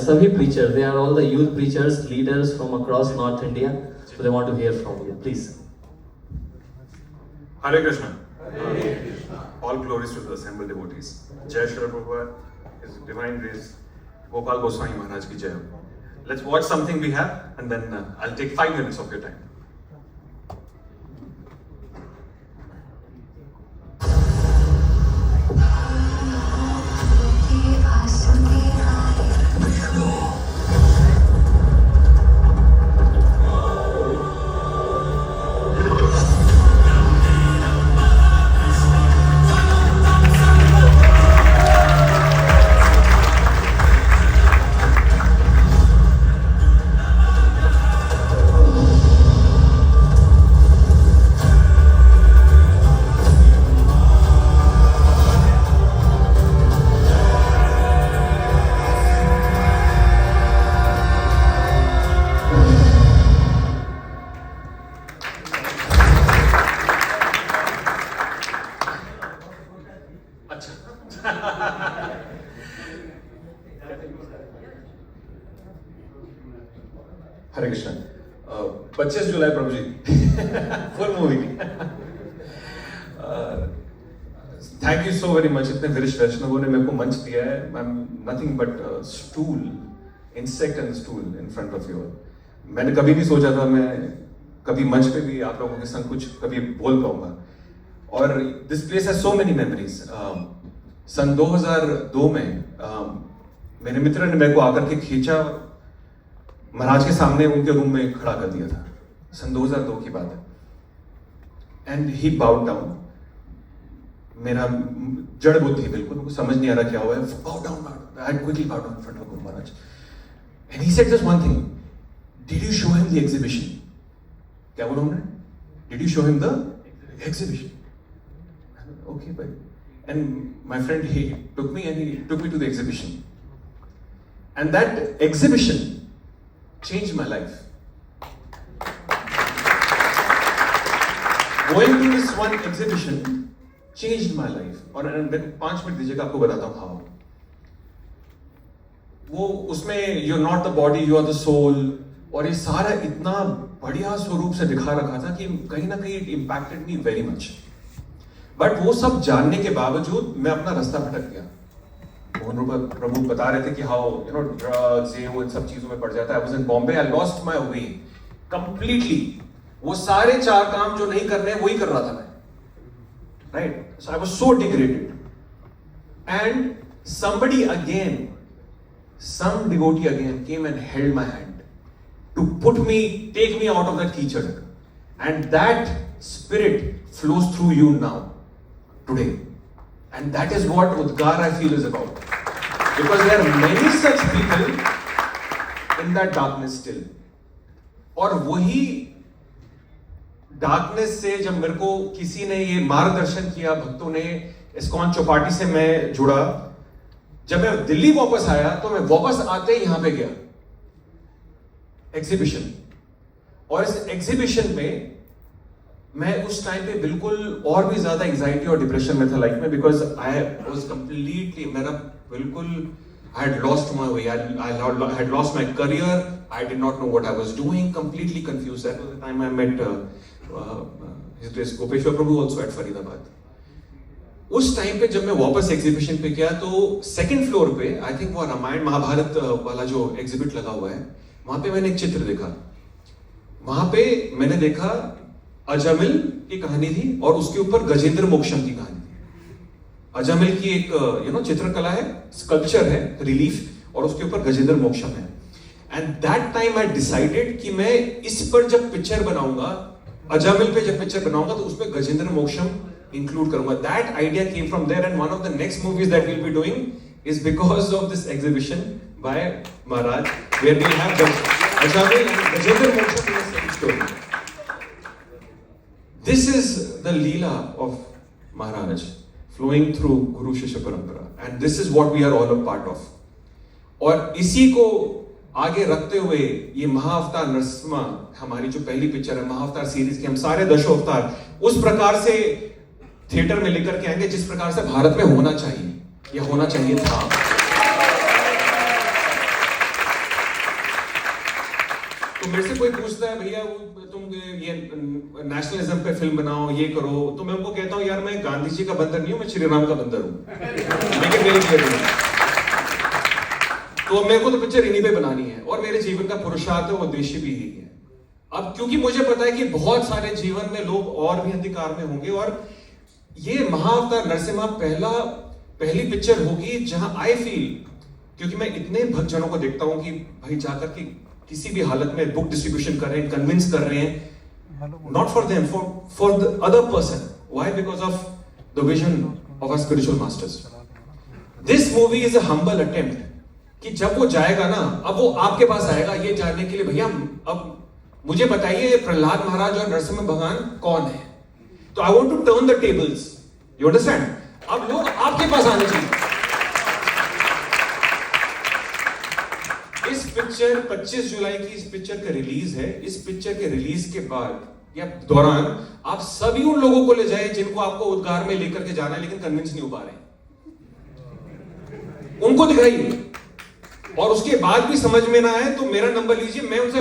Savi preachers, they are all the youth preachers, leaders from across North India. So they want to hear from you. Please. Hare Krishna. All glories to the assembled devotees. Jai Shri Prabhupada, His Divine Grace, Gopal Goswami Maharaj ki Jai. Let's watch something we have, and then I'll take 5 minutes of your time. Hare Krishna. 25 जुलाई Prabhu ji full movie. Thank you so very much. इतने वरिष्ठ वैष्णवों ने मेरे को मंच दिया है। I am nothing but stool, insect and stool in front of you. मैंने कभी नहीं सोचा था मैं कभी मंच पे भी आप लोगों के संग कुछ कभी बोल पाऊंगा। और this place has so many memories. सन 2002 में मेरे मित्र ने मेरे को आकर के खींचा, महाराज के सामने उनके रूम में खड़ा कर दिया था। सन 2002 की बात है। And he bowed down. मेरा जड़ बुद्धि बिल्कुल उनको समझ नहीं आ रहा क्या हुआ है। Bowed down, I quickly bowed down in front of Guru Maharaj. And he said just one thing, did you show him the exhibition? क्या बोला उन्होंने? Did you show him the exhibition? Okay भाई। And my friend, he took me to the exhibition. And that exhibition changed my life. Going to this one exhibition changed my life. और मैं 5 minute दीजिएगा, आपको बताता हूँ how. वो उसमें you're not the body, you are the soul. और ये सारा इतना बढ़िया स्वरूप से दिखा रखा था कि कहीं ना कहीं it impacted me very much. But वो सब जानने के बावजूद मैं अपना रास्ता भटक गया। मोहन प्रभु बता रहे थे कि हाउ ड्रग्स, ये वो इन सब चीजों में पड़ जाता है। I was in Bombay, I lost my way completely. वो सारे 4 काम जो नहीं करने वही कर रहा था मैं, right? So I was so degraded. And somebody again, some devotee again came and held my hand to take me out of that कीचड़। and that spirit flows through you now, today. And that is what Udgar, I feel, is about. Because there are many such people in that darkness still. और वही darkness से जब मेरे को किसी ने ये मार्गदर्शन किया, भक्तों ने, इस्कॉन चौपाटी से मैं जुड़ा। जब मैं दिल्ली वापस आया तो मैं वापस आते ही यहां पे गया एग्जीबिशन। और इस एग्जीबिशन में मैं उस टाइम पे बिल्कुल और भी ज्यादा एंजाइटी और डिप्रेशन में था लाइफ में। बिकॉज आई वाज कंप्लीटली, मेरा बिल्कुल, I had lost my way, I had lost my career, I did not know what I was doing, completely confused. That was the time I met his grace Gopeshwar Prabhu also at Faridabad. उस time पे जब मैं वापस exhibition पे गया तो second floor पे, I think वो रामायण महाभारत वाला जो एग्जिबिट लगा हुआ है, वहां पे मैंने एक चित्र देखा। वहां पे मैंने देखा अजामिल की कहानी थी और उसके ऊपर गजेंद्र मोक्षम की कहानी थी। अजामिल की एक चित्रकला है, स्कल्पचर है, रिलीफ, और उसके ऊपर गजेंद्र मोक्षम है। And that time I decided कि मैं इस पर जब पिक्चर बनाऊंगा, अजामिल पे जब पिक्चर बनाऊंगा तो उसमें गजेंद्र मोक्षम इंक्लूड करूंगा। That idea came from there. And one of the next movies that will be doing is because of this exhibition by Maharaj, where we have Ajamil and Gajendra Moksham in the same story. This is the Leela of Maharaj flowing through Guru Shishya Parampara, and this is what we are all a part of. और इसी को आगे रखते हुए ये महाअवतार नरसिम्हा, हमारी जो पहली पिक्चर है महाअवतार सीरीज के, हम सारे 10 अवतार उस प्रकार से थिएटर में लेकर के आएंगे जिस प्रकार से भारत में होना चाहिए या होना चाहिए था। मेरे से कोई पूछता है भैया तुम ये नेशनलिज्म पे फिल्म बनाओ, ये करो, तो मैं उनको कहता हूँ यार मैं गांधी जी का बंदर नहीं हूँ, मैं श्री राम का बंदर हूँ। लेकिन मेरी क्लियर नहीं, तो मेरे को तो पिक्चर इन्हीं पे बनानी है और मेरे जीवन का पुरुषार्थ है, वो उद्देश्य भी यही है। अब क्योंकि मुझे पता है कि बहुत सारे जीवन में लोग और भी अंधकार में होंगे, और ये महाअवतार नरसिम्हा पहली पिक्चर होगी जहां आई फील, क्योंकि मैं इतने भक्तजनों को देखता हूं कि भाई जाकर के किसी भी हालत में बुक डिस्ट्रीब्यूशन कर रहे हैं, कन्विंस कर रहे हैं, not for them, for the other person. Why? Because of the vision of our spiritual masters. This movie is a humble attempt कि जब वो जाएगा ना, अब वो आपके पास आएगा ये जानने के लिए भैया अब मुझे बताइए प्रहलाद महाराज और नरसिम्हा भगवान कौन है। तो I want to turn the tables, you understand? अब लोग आपके पास आने चाहिए। इस पिक्चर 25 जुलाई की इस पिक्चर का रिलीज है। इस पिक्चर के रिलीज के बाद या दौरान आप सभी उन लोगों को ले जाए जिनको आपको उद्गार में लेकर के जाना है लेकिन कन्विंस नहीं हो पा रहे, उनको दिखाइए। और उसके बाद भी समझ में ना आए तो मेरा नंबर लीजिए, मैं उनसे